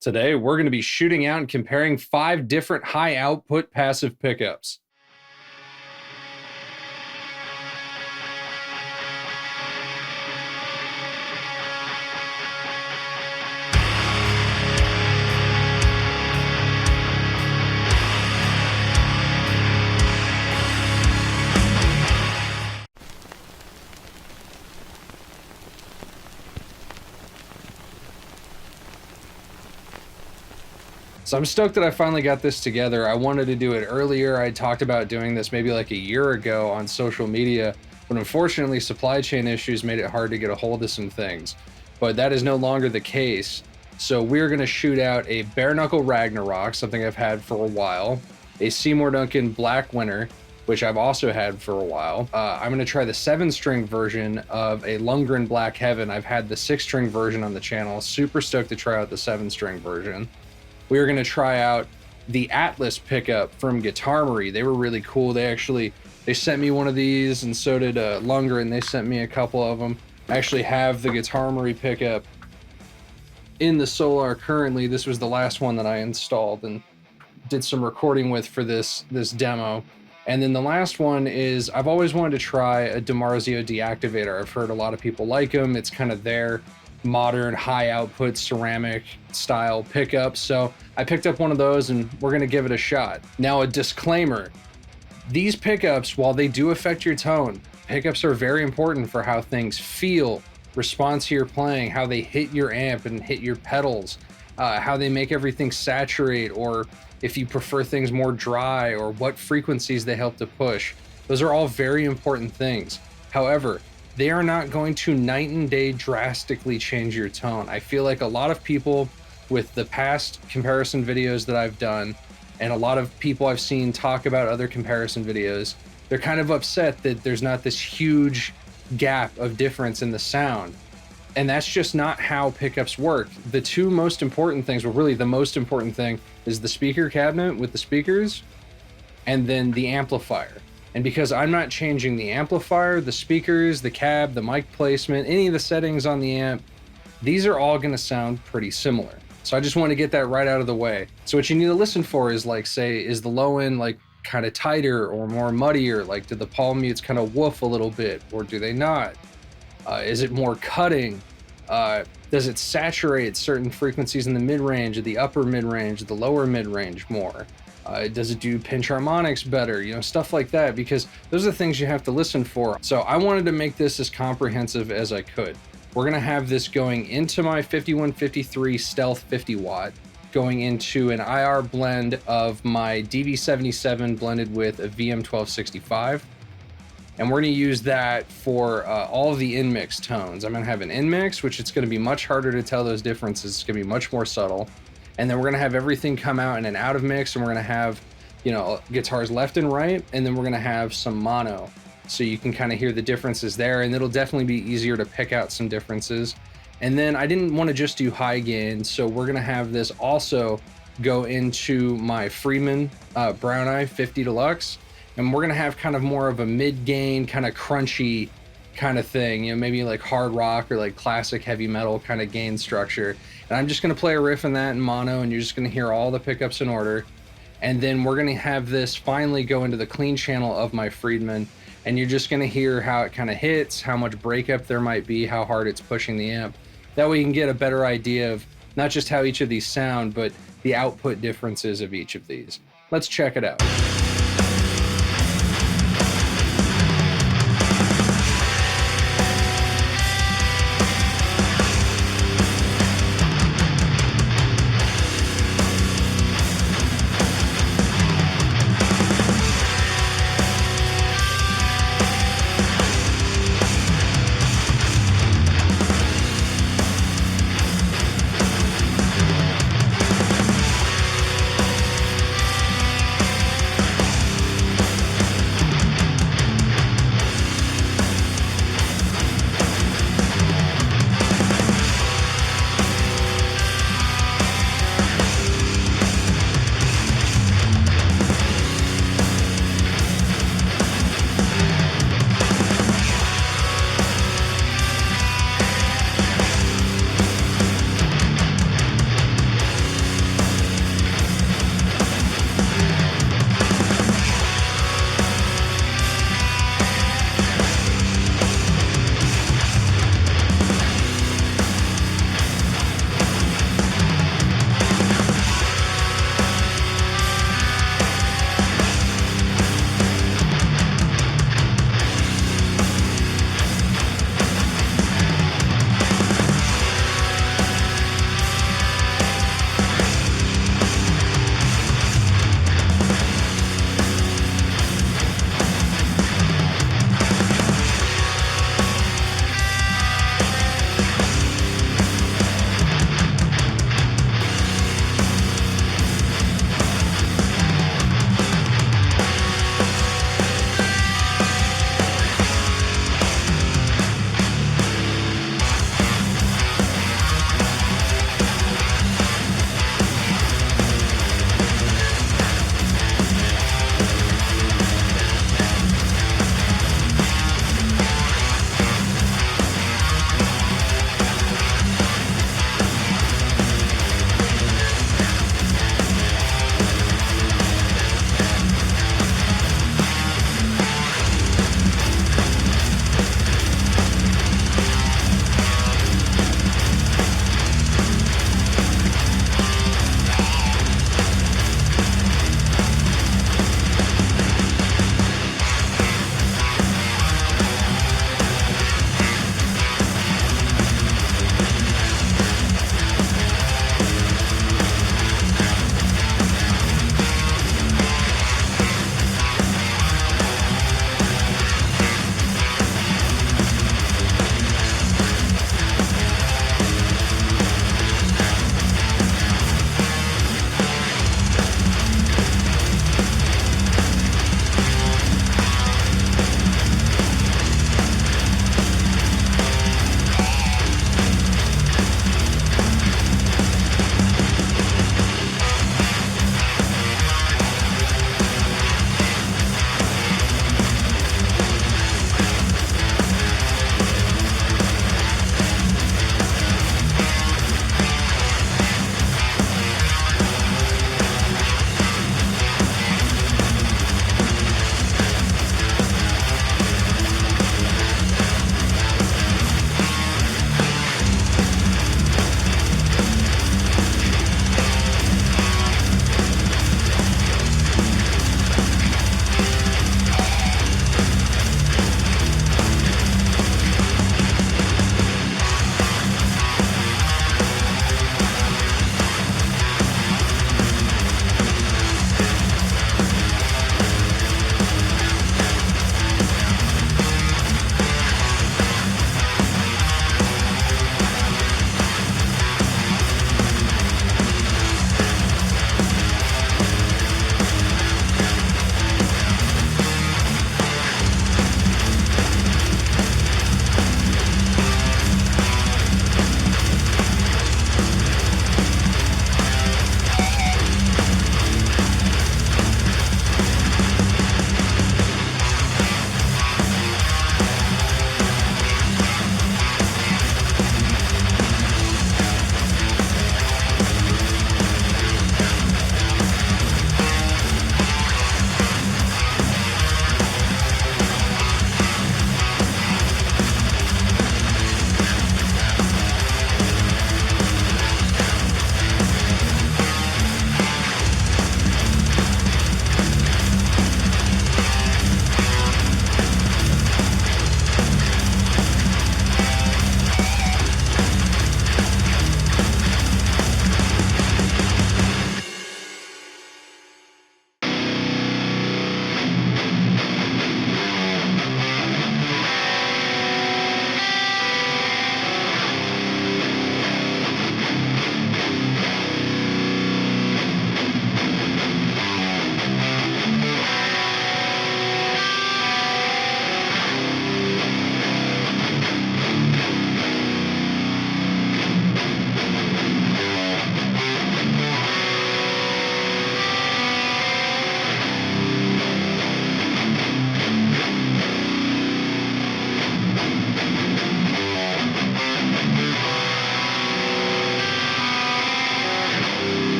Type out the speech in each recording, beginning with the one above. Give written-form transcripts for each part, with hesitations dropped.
Today, we're going to be shooting out and comparing 5 different high output passive pickups. So I'm stoked that I finally got this together. I wanted to do it earlier. I talked about doing this maybe like a year ago on social media, but unfortunately supply chain issues made it hard to get a hold of some things. But that is no longer the case. So we're going to shoot out a Bare Knuckle Ragnarok, something I've had for a while, a Seymour Duncan Black Winter, which I've also had for a while. I'm going to try the 7-string version of a Lundgren Black Heaven. I've had the 6-string version on the channel. Super stoked to try out the 7-string version. We were going to try out the Atlas pickup from Guitarmory. They were really cool. They sent me one of these, and so did Lundgren. They sent me a couple of them. I actually have the Guitarmory pickup in the Solar currently. This was the last one that I installed and did some recording with for this demo. And then the last one is, I've always wanted to try a DiMarzio deactivator. I've heard a lot of people like them. It's kind of their modern high output ceramic style pickup. So I picked up one of those and we're going to give it a shot. Now, a disclaimer, these pickups, while they do affect your tone, pickups are very important for how things feel, respond to your playing, how they hit your amp and hit your pedals, how they make everything saturate, or if you prefer things more dry, or what frequencies they help to push. Those are all very important things. However, they are not going to night and day drastically change your tone. I feel like a lot of people with the past comparison videos that I've done, and a lot of people I've seen talk about other comparison videos, they're kind of upset that there's not this huge gap of difference in the sound. And that's just not how pickups work. The two most important things, well, really the most important thing, is the speaker cabinet with the speakers, and then the amplifier. And because I'm not changing the amplifier, the speakers, the cab, the mic placement, any of the settings on the amp, these are all going to sound pretty similar. So I just want to get that right out of the way. So what you need to listen for is, like, say, is the low end like kind of tighter or more muddier? Like, do the palm mutes kind of woof a little bit, or do they not? Is it more cutting? Does it saturate certain frequencies in the mid-range, or the upper mid-range, the lower mid-range more? Does it do pinch harmonics better? You know, stuff like that, because those are the things you have to listen for. So I wanted to make this as comprehensive as I could. We're going to have this going into my 5153 Stealth 50 watt, going into an IR blend of my DV77 blended with a VM1265. And we're going to use that for all of the in-mix tones. I'm going to have an in-mix, which it's going to be much harder to tell those differences. It's going to be much more subtle. And then we're going to have everything come out in an out of mix, and we're going to have, you know, guitars left and right, and then we're going to have some mono. So you can kind of hear the differences there, and it'll definitely be easier to pick out some differences. And then I didn't want to just do high gain, so we're going to have this also go into my Friedman Brown Eye 50 Deluxe, and we're going to have kind of more of a mid-gain, kind of crunchy kind of thing, you know, maybe like hard rock or like classic heavy metal kind of gain structure. And I'm just going to play a riff in that in mono, and you're just going to hear all the pickups in order. And then we're going to have this finally go into the clean channel of my Friedman, and you're just going to hear how it kind of hits, how much breakup there might be, how hard it's pushing the amp. That way you can get a better idea of not just how each of these sound, but the output differences of each of these. Let's check it out.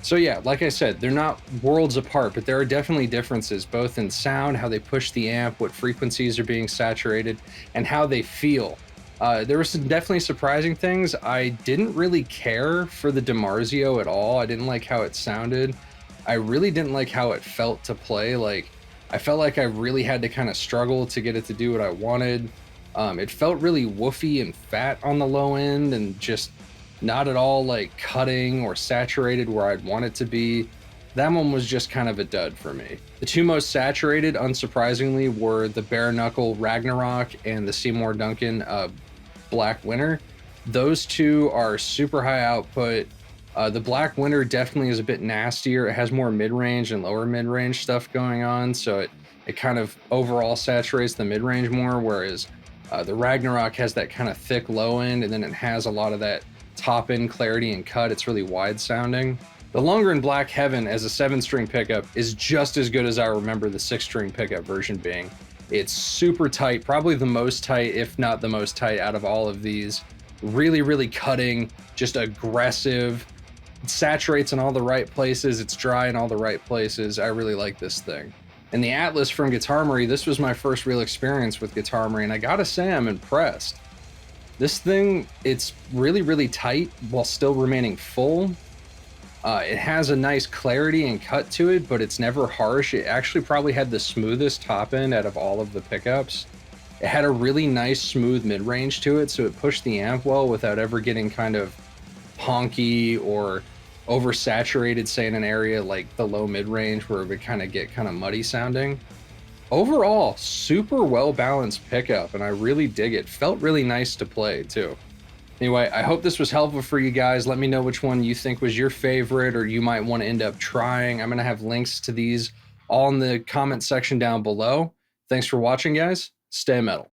So yeah, like I said, they're not worlds apart, but there are definitely differences, both in sound, how they push the amp, what frequencies are being saturated, and how they feel. There were some definitely surprising things. I didn't really care for the DiMarzio at all. I didn't like how it sounded. I really didn't like how it felt to play. Like, I felt like I really had to kind of struggle to get it to do what I wanted. It felt really woofy and fat on the low end, and just not at all like cutting or saturated where I'd want it to be. That one was just kind of a dud for me. The two most saturated, unsurprisingly, were the Bare Knuckle Ragnarok and the Seymour Duncan Black Winter. Those two are super high output. The Black Winter definitely is a bit nastier. It has more mid-range and lower mid-range stuff going on, so it kind of overall saturates the mid-range more, whereas the Ragnarok has that kind of thick low end, and then it has a lot of that top end clarity and cut. It's really wide sounding. The Lundgren Black Heaven as a 7-string pickup is just as good as I remember the 6-string pickup version being. It's super tight, probably the most tight, if not the most tight out of all of these. Really, really cutting, just aggressive. It saturates in all the right places. It's dry in all the right places. I really like this thing. And the Atlas from Guitarmory, this was my first real experience with Guitarmory, and I gotta say I'm impressed. This thing, it's really, really tight while still remaining full. It has a nice clarity and cut to it, but it's never harsh. It actually probably had the smoothest top end out of all of the pickups. It had a really nice smooth mid-range to it, so it pushed the amp well without ever getting kind of honky or oversaturated, say in an area like the low mid-range where it would kind of get kind of muddy sounding. Overall, super well balanced pickup, and I really dig it. Felt really nice to play too. Anyway, I hope this was helpful for you guys. Let me know which one you think was your favorite or you might want to end up trying. I'm going to have links to these all in the comment section down below. Thanks for watching, guys. Stay metal.